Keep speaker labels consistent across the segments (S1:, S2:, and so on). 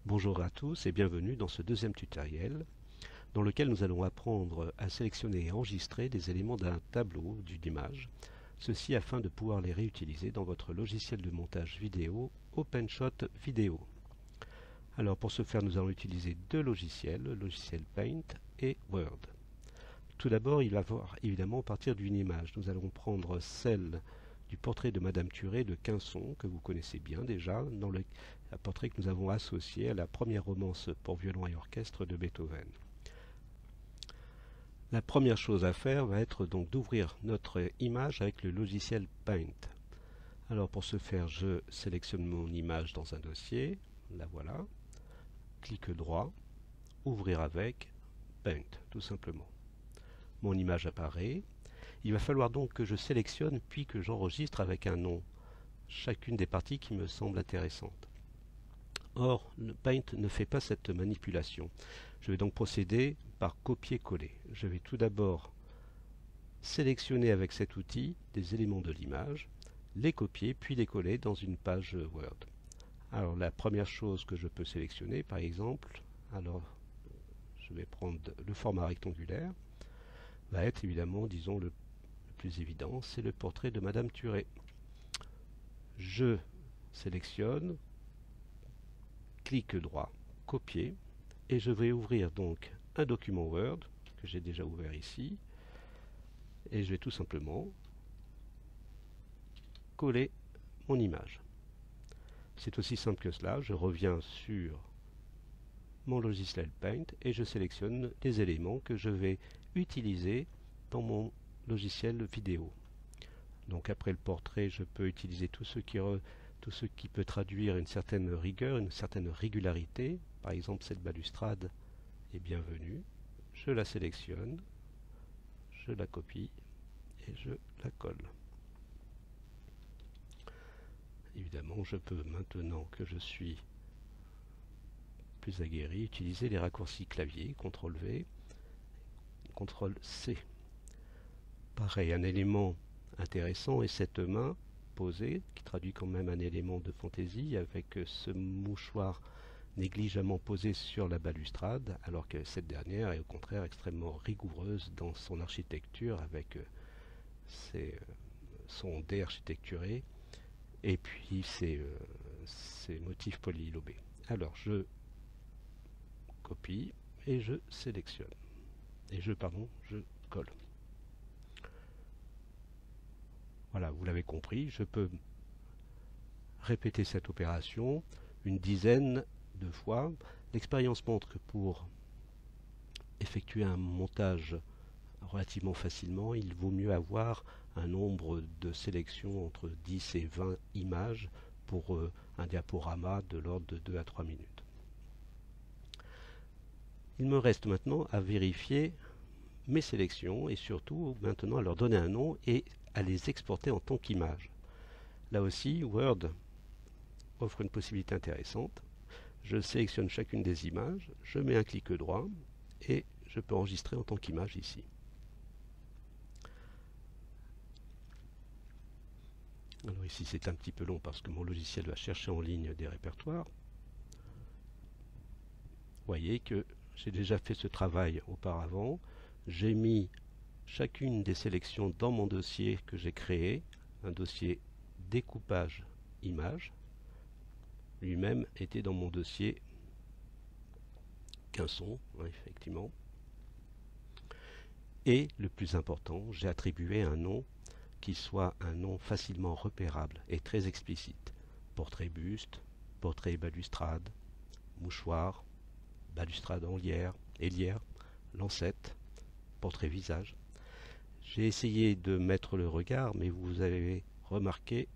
S1: Bonjour à tous et bienvenue dans ce deuxième tutoriel dans lequel nous allons apprendre à sélectionner et enregistrer des éléments d'un tableau d'une image, ceci afin de pouvoir les réutiliser dans votre logiciel de montage vidéo OpenShot Video. Alors pour ce faire nous allons utiliser deux logiciels, le logiciel Paint et Word. Tout d'abord il va falloir évidemment partir d'une image. Nous allons prendre celle du portrait de Madame Thurey de Quinson, que vous connaissez bien déjà, dans le portrait que nous avons associé à la première romance pour violon et orchestre de Beethoven. La première chose à faire va être donc d'ouvrir notre image avec le logiciel Paint. Alors pour ce faire, je sélectionne mon image dans un dossier, la voilà, clic droit, ouvrir avec Paint, tout simplement. Mon image apparaît. Il va falloir donc que je sélectionne puis que j'enregistre avec un nom chacune des parties qui me semblent intéressantes. Or, le Paint ne fait pas cette manipulation. Je vais donc procéder par copier-coller. Je vais tout d'abord sélectionner avec cet outil des éléments de l'image, les copier puis les coller dans une page Word. Alors la première chose que je peux sélectionner, par exemple, alors je vais prendre le format rectangulaire, va être évidemment, disons, le plus évident, c'est le portrait de Madame Thurey. Je sélectionne, clic droit, copier, et je vais ouvrir donc un document Word que j'ai déjà ouvert ici, et je vais tout simplement coller mon image. C'est aussi simple que cela. Je reviens sur mon logiciel Paint et je sélectionne les éléments que je vais utiliser dans mon logiciel vidéo. Donc après le portrait, je peux utiliser tout ce qui peut traduire une certaine rigueur, une certaine régularité. Par exemple, cette balustrade est bienvenue. Je la sélectionne, je la copie et je la colle. Évidemment, je peux maintenant que je suis plus aguerri utiliser les raccourcis clavier, CTRL-V, CTRL-C. Pareil, un élément intéressant est cette main posée, qui traduit quand même un élément de fantaisie, avec ce mouchoir négligemment posé sur la balustrade, alors que cette dernière est au contraire extrêmement rigoureuse dans son architecture, avec son dé architecturé, et puis ses motifs polylobés. Alors je copie et je sélectionne, et je colle. Voilà, vous l'avez compris, je peux répéter cette opération une dizaine de fois. L'expérience montre que pour effectuer un montage relativement facilement, il vaut mieux avoir un nombre de sélections entre 10 et 20 images pour un diaporama de l'ordre de 2 à 3 minutes. Il me reste maintenant à vérifier mes sélections et surtout maintenant à leur donner un nom et à les exporter en tant qu'image. Là aussi, Word offre une possibilité intéressante. Je sélectionne chacune des images, je mets un clic droit et je peux enregistrer en tant qu'image ici. Alors ici c'est un petit peu long parce que mon logiciel va chercher en ligne des répertoires. Vous voyez que j'ai déjà fait ce travail auparavant. J'ai mis chacune des sélections dans mon dossier que j'ai créé, un dossier découpage image. Lui-même était dans mon dossier Quinson, effectivement. Et le plus important, j'ai attribué un nom qui soit un nom facilement repérable et très explicite. Portrait buste, portrait balustrade, mouchoir, balustrade hélière, lancette, portrait visage. J'ai essayé de mettre le regard, mais vous avez remarqué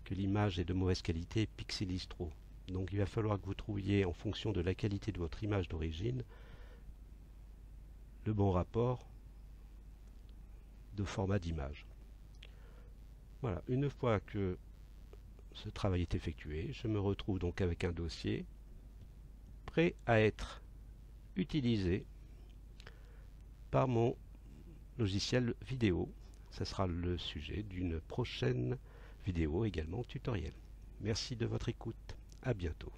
S1: que l'image est de mauvaise qualité et pixelise trop. Donc il va falloir que vous trouviez, en fonction de la qualité de votre image d'origine, le bon rapport de format d'image. Voilà, une fois que ce travail est effectué, je me retrouve donc avec un dossier prêt à être utilisé par mon logiciel vidéo. Ce sera le sujet d'une prochaine vidéo également tutoriel. Merci de votre écoute. À bientôt.